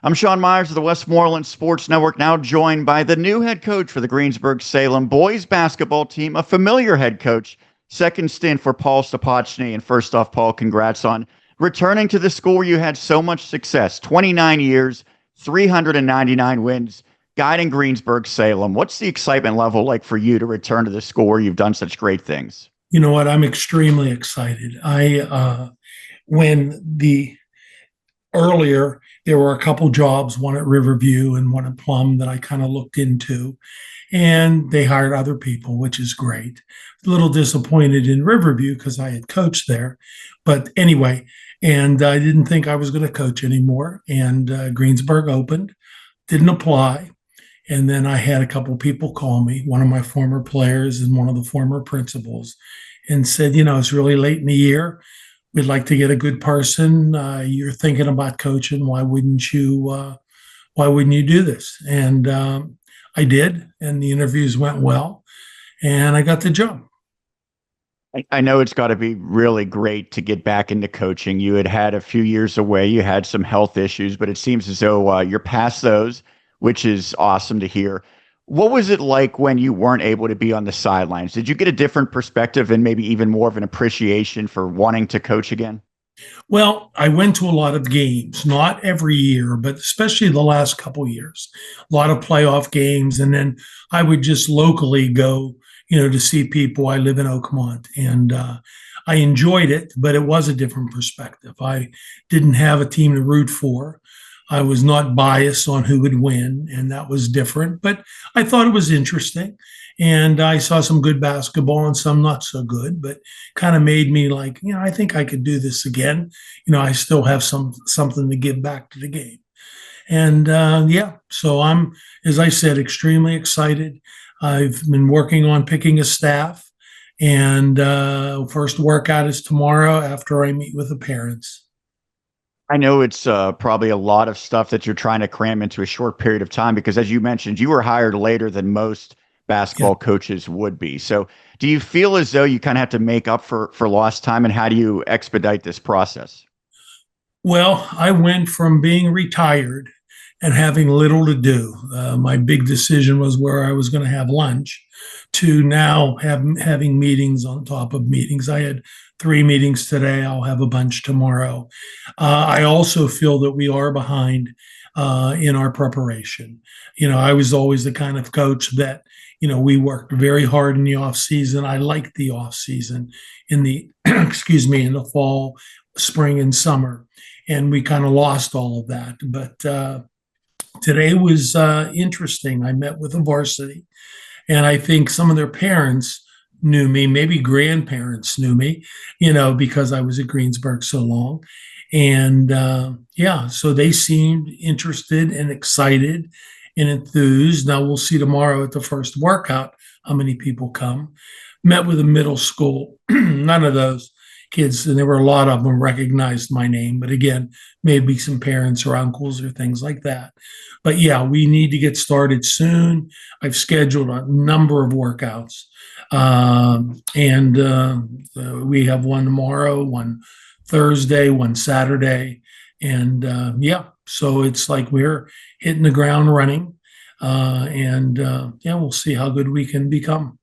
I'm Sean Meyers of the Westmoreland Sports Network, now joined by the new head coach for the Greensburg Salem boys basketball team, a familiar head coach, second stint for Paul Sapotichne. And first off, Paul, congrats on returning to the school where you had so much success. 29 years, 399 wins, guiding Greensburg Salem. What's the excitement level like for you to return to the school where you've done such great things? You know what? I'm extremely excited. When the earlier, there were a couple jobs, one at Riverview and one at Plum that I kind of looked into, and they hired other people, which is great. A little disappointed in Riverview because I had coached there, but anyway, and I didn't think I was going to coach anymore. And Greensburg opened, didn't apply. And then I had a couple people call me, one of my former players and one of the former principals, and said, it's really late in the year. We'd like to get a good person. You're thinking about coaching. Why wouldn't you do this? And I did, and the interviews went well, and I got the job. I know it's got to be really great to get back into coaching. You had a few years away. You had some health issues, but it seems as though you're past those, which is awesome to hear. What was it like when you weren't able to be on the sidelines? Did you get a different perspective and maybe even more of an appreciation for wanting to coach again? Well, I went to a lot of games, not every year, but especially the last couple of years, a lot of playoff games. And then I would just locally go, to see people. I live in Oakmont, and I enjoyed it, but it was a different perspective. I didn't have a team to root for. I was not biased on who would win, and that was different. But I thought it was interesting, and I saw some good basketball and some not so good. But kind of made me like, I think I could do this again. I still have something to give back to the game, and so I'm, as I said, extremely excited. I've been working on picking a staff, and first workout is tomorrow after I meet with the parents. I know it's probably a lot of stuff that you're trying to cram into a short period of time because, as you mentioned, you were hired later than most basketball coaches would be. So do you feel as though you kind of have to make up for lost time, and how do you expedite this process? Well, I went from being retired and having little to do. My big decision was where I was going to have lunch, to now having meetings on top of meetings. I had 3 meetings today. I'll have a bunch tomorrow. I also feel that we are behind in our preparation. I was always the kind of coach that, we worked very hard in the off season. I liked the off season in the, in the fall, spring, and summer. And we kind of lost all of that. But today was interesting. I met with the varsity, and I think some of their parents knew me, maybe grandparents knew me, because I was at Greensburg so long. And so they seemed interested and excited and enthused. Now we'll see tomorrow at the first workout how many people come. Met with a middle school. None of those kids, and there were a lot of them, recognized my name. But again, maybe some parents or uncles or things like that. But yeah, we need to get started soon. I've scheduled a number of workouts. We have one tomorrow, one Thursday, one Saturday. And so it's like we're hitting the ground running. We'll see how good we can become.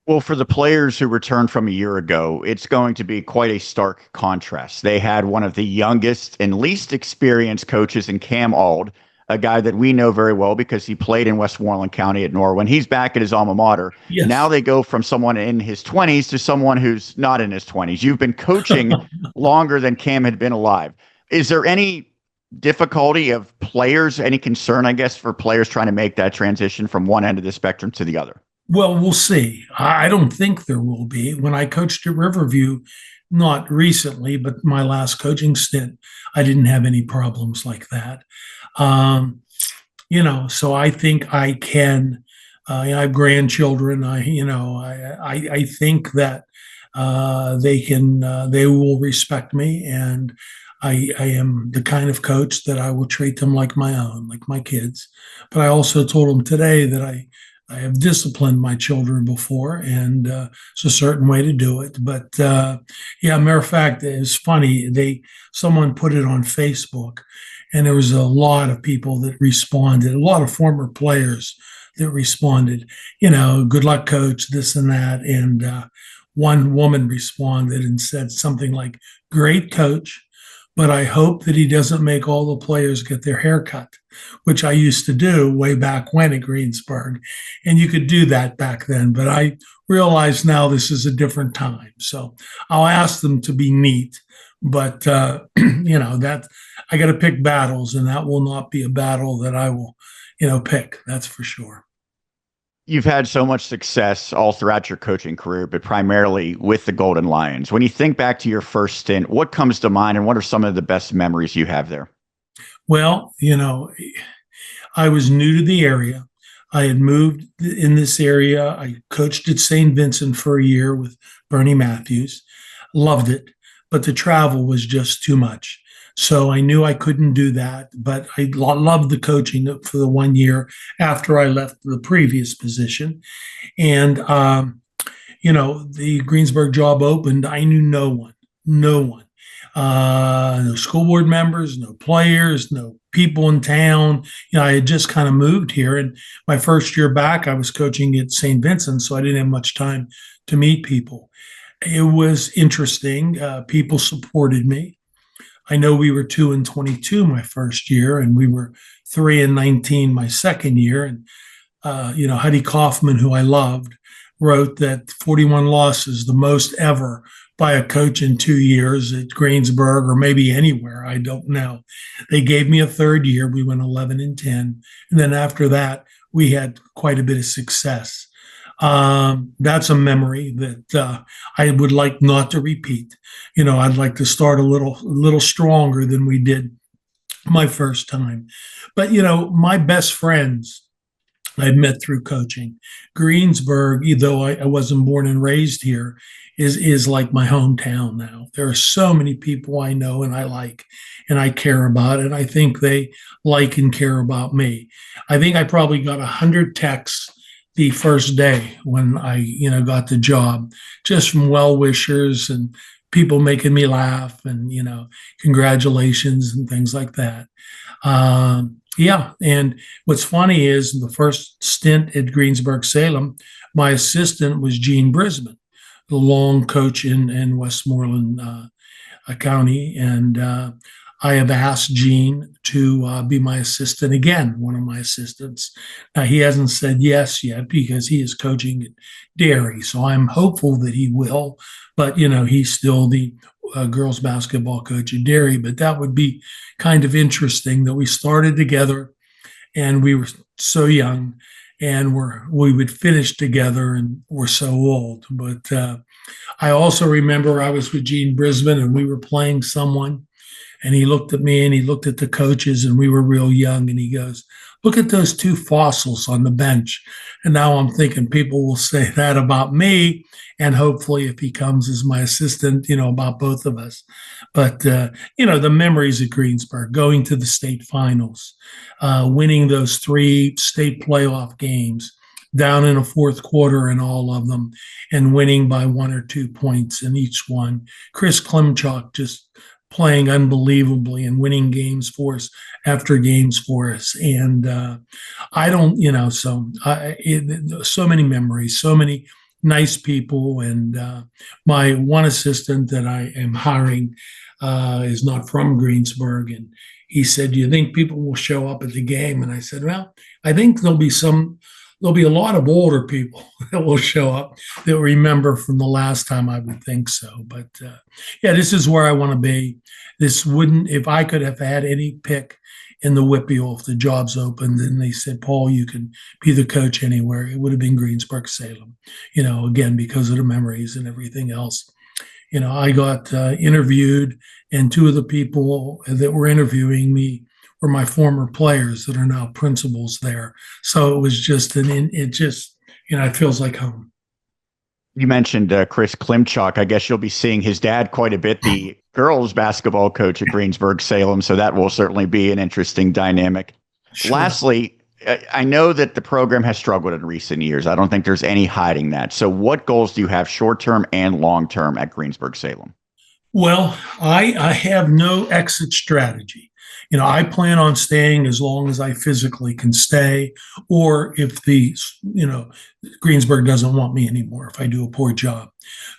Well, for the players who returned from a year ago, it's going to be quite a stark contrast. They had one of the youngest and least experienced coaches in Cam Ald, a guy that we know very well because he played in Westmoreland County at Norwin. He's back at his alma mater. Yes. Now they go from someone in his 20s to someone who's not in his 20s. You've been coaching longer than Cam had been alive. Is there any difficulty of players, any concern, I guess, for players trying to make that transition from one end of the spectrum to the other? Well, we'll see. I don't think there will be. When I coached at Riverview, not recently, but my last coaching stint, I didn't have any problems like that. So I think I can. I have grandchildren. I think that they will respect me, and I am the kind of coach that I will treat them like my own, like my kids. But I also told them today that I have disciplined my children before, and it's a certain way to do it. But matter of fact, it's funny. Someone put it on Facebook, And there was a lot of people that responded, a lot of former players that responded, good luck, coach, this and that. And one woman responded and said something like, great coach, but I hope that he doesn't make all the players get their hair cut, which I used to do way back when at Greensburg. And you could do that back then, but I realize now this is a different time. So I'll ask them to be neat, but that I got to pick battles, and that will not be a battle that I will, pick. That's for sure. You've had so much success all throughout your coaching career, but primarily with the Golden Lions. When you think back to your first stint, what comes to mind and what are some of the best memories you have there? Well, I was new to the area. I had moved in this area. I coached at St. Vincent for a year with Bernie Matthews. Loved it, but the travel was just too much. So I knew I couldn't do that, but I loved the coaching for the 1 year after I left the previous position. And, the Greensburg job opened. I knew no one, no school board members, no players, no people in town. I had just kind of moved here. And my first year back, I was coaching at St. Vincent, so I didn't have much time to meet people. It was interesting. People supported me. I know we were 2-22 my first year, and we were 3-19 my second year. And Heidi Kaufman, who I loved, wrote that 41 losses, the most ever by a coach in 2 years at Greensburg or maybe anywhere. I don't know. They gave me a third year. We went 11-10, and then after that, we had quite a bit of success. That's a memory that I would like not to repeat. I'd like to start a little stronger than we did my first time. But my best friends I've met through coaching. Greensburg, though I wasn't born and raised here, is like my hometown now. There are so many people I know and I like and I care about, and I think they like and care about me. I think I probably got 100 texts the first day when I, got the job, just from well-wishers and people making me laugh and, congratulations and things like that. Yeah. And what's funny is the first stint at Greensburg Salem, my assistant was Gene Brisbane, the long coach in Westmoreland County. And I have asked Gene to be my assistant again, one of my assistants. Now, he hasn't said yes yet because he is coaching at Derry. So I'm hopeful that he will. But, he's still the girls basketball coach at Derry. But that would be kind of interesting that we started together and we were so young and we would finish together and we're so old. But I also remember I was with Gene Brisbane and we were playing someone. And he looked at me and he looked at the coaches and we were real young. And he goes, look at those two fossils on the bench. And now I'm thinking people will say that about me. And hopefully if he comes as my assistant, about both of us. But, the memories at Greensburg, going to the state finals, winning those 3 state playoff games, down in a fourth quarter in all of them, and winning by 1 or 2 points in each one. Chris Klimchuk just playing unbelievably and winning games for us after games for us. And I don't, so many memories, so many nice people. And my one assistant that I am hiring is not from Greensburg. And he said, do you think people will show up at the game? And I said, well, I think there'll be a lot of older people that will show up that remember from the last time. I would think so. But this is where I want to be. If I could have had any pick in the WPIAL, if the job's opened and they said, Paul, you can be the coach anywhere, it would have been Greensburg Salem, again, because of the memories and everything else. I got interviewed, and 2 of the people that were interviewing me were my former players that are now principals there. So it was just it feels like home. You mentioned Chris Klimchuk. I guess you'll be seeing his dad quite a bit, the girls basketball coach at Greensburg Salem. So that will certainly be an interesting dynamic. Sure. Lastly, I know that the program has struggled in recent years. I don't think there's any hiding that. So what goals do you have short-term and long-term at Greensburg Salem? Well, I have no exit strategy. I plan on staying as long as I physically can stay, or if Greensburg doesn't want me anymore if I do a poor job.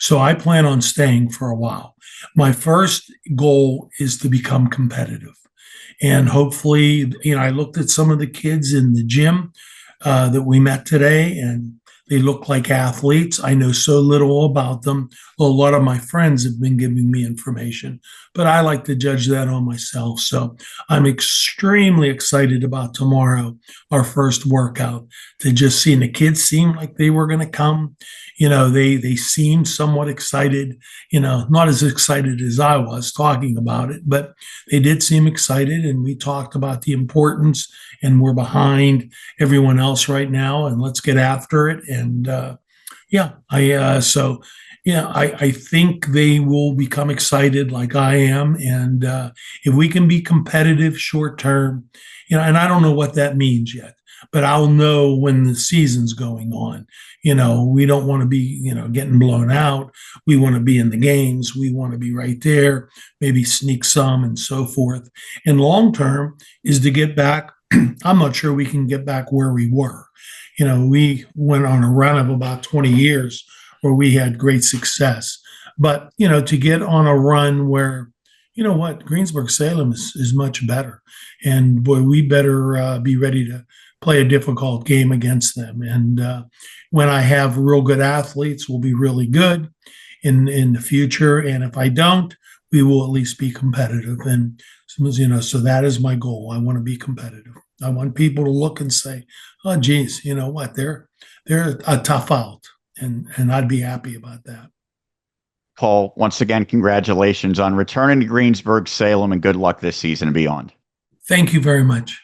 So I plan on staying for a while. My first goal is to become competitive. And hopefully, I looked at some of the kids in the gym that we met today, and they look like athletes. I know so little about them. Well, a lot of my friends have been giving me information, but I like to judge that on myself. So I'm extremely excited about tomorrow, our first workout, to just seeing the kids seem like they were going to come. They seemed somewhat excited, not as excited as I was talking about it, but they did seem excited. And we talked about the importance, and we're behind everyone else right now, and let's get after it. And I think they will become excited like I am. And if we can be competitive short term, and I don't know what that means yet, but I'll know when the season's going on. We don't want to be, getting blown out. We want to be in the games. We want to be right there, maybe sneak some and so forth. And long term is to get back. I'm not sure we can get back where we were. We went on a run of about 20 years where we had great success. But, to get on a run where, Greensburg Salem is much better. And boy, we better be ready to play a difficult game against them. And when I have real good athletes, we'll be really good in the future. And if I don't, we will at least be competitive. And so that is my goal. I want to be competitive. I want people to look and say, "Oh, geez, you know what? They're a tough out," and I'd be happy about that. Paul, once again, congratulations on returning to Greensburg Salem, and good luck this season and beyond. Thank you very much.